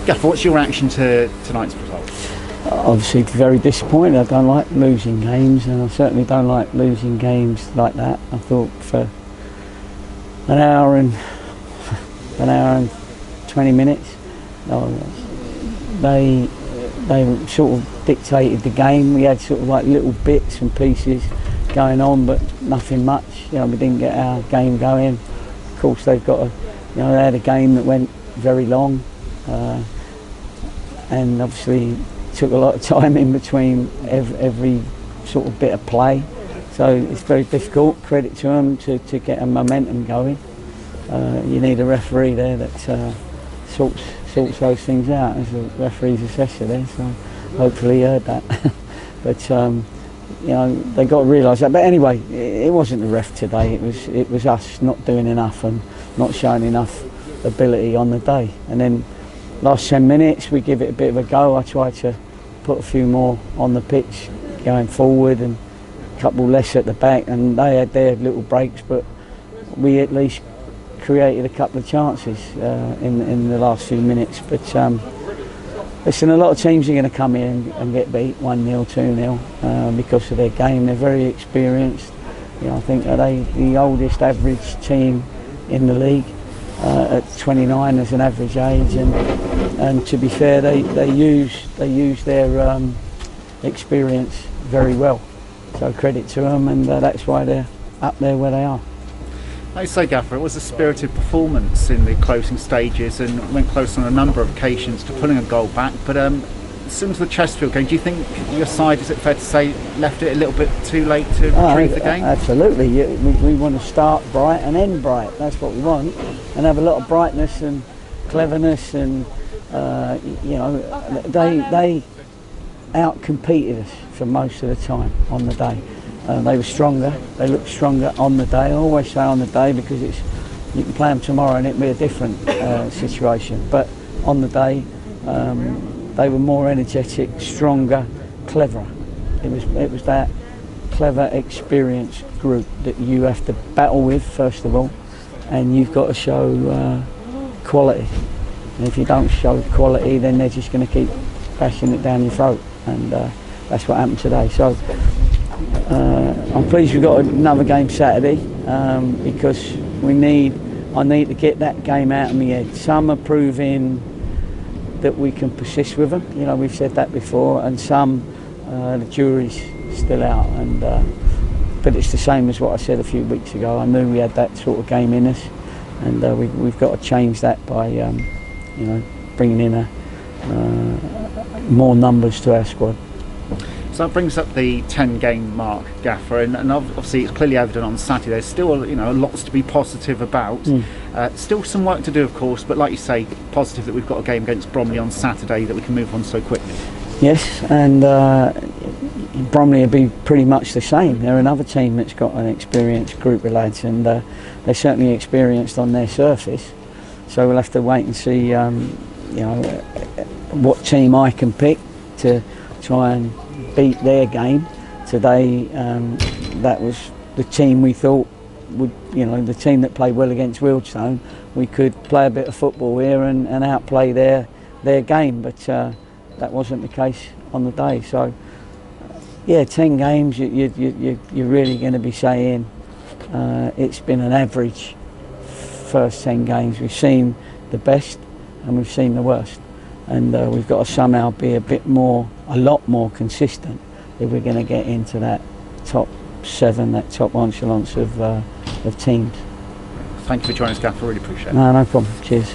Gaffer, what's your reaction to tonight's result? Obviously very disappointed. I don't like losing games, and I certainly don't like losing games like that. I thought for an hour and 20 minutes they sort of dictated the game. We had sort of like little bits and pieces going on, but nothing much. We didn't get our game going. Of course, they've got they had a game that went very long, and obviously took a lot of time in between every sort of bit of play, so it's very difficult. Credit to them to get a momentum going. You need a referee there that sorts those things out. As a referee's assessor there, so hopefully he heard that. But they got to realise that. But anyway, it wasn't the ref today. It was us not doing enough and not showing enough ability on the day. And then last 10 minutes we give it a bit of a go. I tried to put a few more on the pitch going forward and a couple less at the back, and they had their little breaks, but we at least created a couple of chances in the last few minutes. But listen, a lot of teams are going to come in and get beat 1-0, 2-0 because of their game. They're very experienced. I think they're the oldest average team in the league at 29 as an average age, and to be fair, they use their experience very well. So credit to them, and that's why they're up there where they are. Like you say, Gaffer, it was a spirited performance in the closing stages and went close on a number of occasions to pulling a goal back. But as soon as the Chesterfield game, do you think your side, is it fair to say, left it a little bit too late to retrieve the game? Absolutely. We want to start bright and end bright. That's what we want, and have a lot of brightness and cleverness, and they out-competed us for most of the time on the day. They were stronger, they looked stronger on the day. I always say on the day because you can play them tomorrow and it'll be a different situation. But on the day, they were more energetic, stronger, cleverer. It was that clever, experienced group that you have to battle with, first of all, and you've got to show quality. And if you don't show quality, then they're just going to keep bashing it down your throat, and that's what happened today. So I'm pleased we've got another game Saturday, because I need to get that game out of my head. Some are proving that we can persist with them, we've said that before, and some the jury's still out, and but it's the same as what I said a few weeks ago. I knew we had that sort of game in us, and we've got to change that by bringing in more numbers to our squad. So that brings up the 10-game mark, Gaffer, and obviously it's clearly evident on Saturday. There's still lots to be positive about. Still some work to do, of course, but like you say, positive that we've got a game against Bromley on Saturday that we can move on so quickly. Yes, and Bromley will be pretty much the same. They're another team that's got an experienced group of lads, and they're certainly experienced on their surface. So we'll have to wait and see, what team I can pick to try and beat their game today. That was the team we thought would, the team that played well against Wealdstone. We could play a bit of football here and outplay their game, but that wasn't the case on the day. So yeah, 10 games, you're really going to be saying it's been an average first 10 games. We've seen the best and we've seen the worst, and we've got to somehow be a lot more consistent if we're going to get into that top 7, that top echelons of teams. Thank you for joining us, Gaffer. I really appreciate it. No problem. Cheers.